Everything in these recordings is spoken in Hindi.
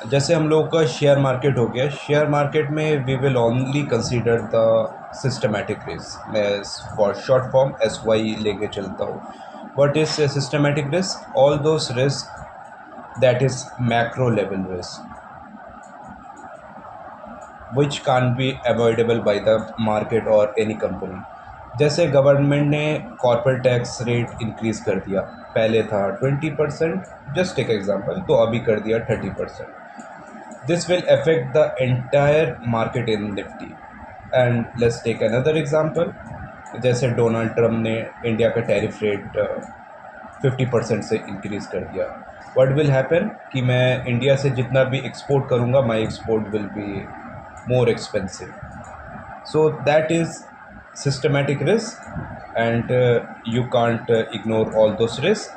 जैसे हम लोग का शेयर मार्केट हो गया, शेयर मार्केट में we will only consider the systematic risk. मैं फॉर शॉर्ट फॉर्म SY लेके चलता हूँ। What is systematic risk? All those risk that is macro level risk which can be avoidable by the market और एनी कंपनी। जैसे गवर्नमेंट ने कॉर्पोरेट टैक्स रेट इंक्रीज़ कर दिया, पहले था 20%, जस्ट एक एग्जांपल, तो अभी कर दिया 30%। This will affect the entire market in Nifty. And let's take another example, जैसे डोनाल्ड ट्रम्प ने इंडिया का टैरिफ रेट 50% से इंक्रीज़ कर दिया। व्हाट विल हैपन कि मैं इंडिया से जितना भी एक्सपोर्ट करूँगा, my export will be more expensive. So that is systematic risk, and you can't ignore all those risks.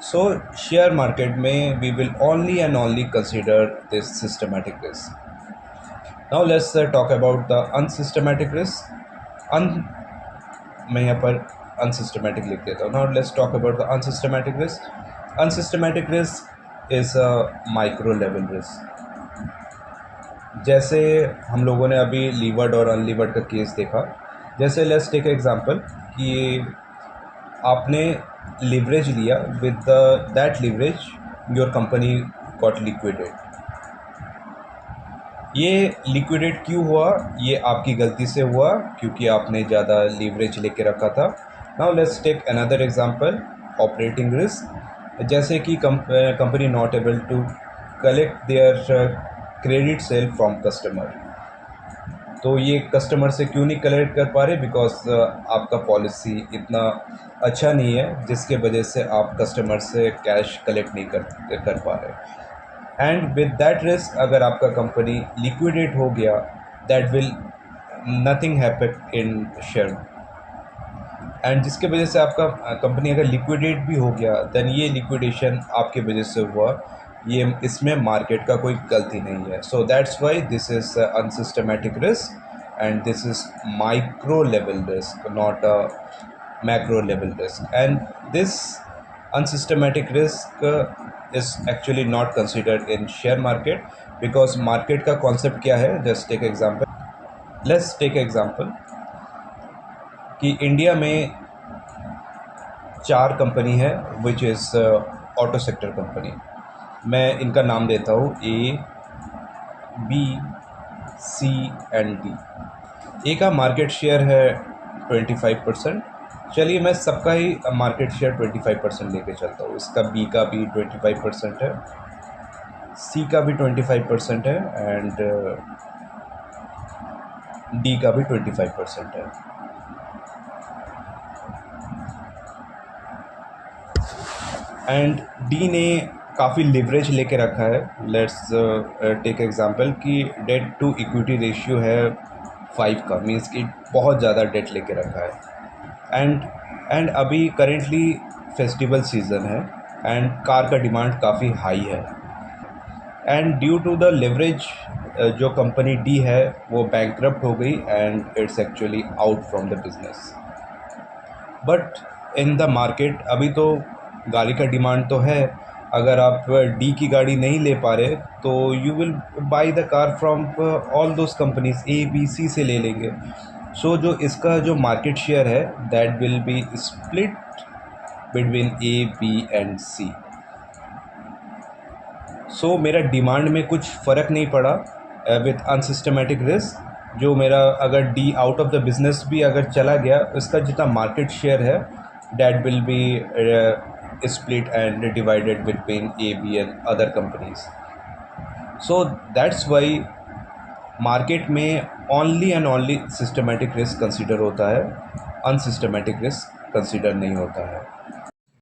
So share market में we will only and only consider this systematic risk. Now let's talk about the unsystematic risk. मैं यहाँ पर unsystematic लिख देता हूँ. Now let's talk about the unsystematic risk. Unsystematic risk is a micro level risk. जैसे हम लोगों ने अभी लीवर्ड और अनलीवर्ड का केस देखा। जैसे लेट्स टेक एग्जांपल कि आपने लिवरेज लिया, with that leverage your company got liquidate. ये लिक्विडेट क्यों हुआ? ये आपकी गलती से हुआ क्योंकि आपने ज़्यादा लिवरेज लेके रखा था। Now let's take another example, operating risk. जैसे कि company not able to collect their credit sale from customer. तो ये कस्टमर से क्यों नहीं कलेक्ट कर पा रहे? बिकॉज आपका पॉलिसी इतना अच्छा नहीं है जिसके वजह से आप कस्टमर से कैश कलेक्ट नहीं कर पा रहे। एंड विद दैट रिस्क, अगर आपका कंपनी लिक्विडेट हो गया, that will nothing happen in share. And जिसके वजह से आपका कंपनी अगर लिक्विडेट भी हो गया, देन ये लिक्विडेशन आपके वजह से हुआ, ये इसमें मार्केट का कोई गलती नहीं है। So that's why this is unsystematic risk and this is micro level risk, not a macro level risk. And this unsystematic risk is actually not considered in share market, because market का कॉन्सेप्ट क्या है? Just take example, let's take example कि इंडिया में 4 कंपनी है which is auto sector company. मैं इनका नाम देता हूँ A, B, C and D। A का मार्केट शेयर है 25%। चलिए मैं सबका ही मार्केट शेयर 25% लेके चलता हूँ। इसका B का भी 25% है, C का भी 25% है एंड D का भी 25% है। एंड D ने काफ़ी लिवरेज लेके रखा है। लेट्स टेक एग्जांपल कि डेट टू इक्विटी रेशियो है 5 का, मीन्स कि बहुत ज़्यादा डेट लेके रखा है। एंड अभी करेंटली फेस्टिवल सीज़न है एंड कार का डिमांड काफ़ी हाई है। And due to the leverage जो कंपनी D है वो बैंकरप्ट हो गई and it's actually out from the business. But in the market अभी तो गाड़ी का डिमांड तो है। अगर आप D की गाड़ी नहीं ले पा रहे तो you will by the car from all those companies, A, B, C से ले लेंगे। सो जो इसका जो मार्केट शेयर है that will be split between A, B and C। सो मेरा डिमांड में कुछ फ़र्क नहीं पड़ा विथ अनसिस्टमेटिक रिस्क। जो मेरा अगर D out of the business भी अगर चला गया, इसका जितना मार्केट शेयर है that will be split and divided between A, B and other companies. So that's why market में only and only systematic risk consider होता है, unsystematic risk consider नहीं होता है।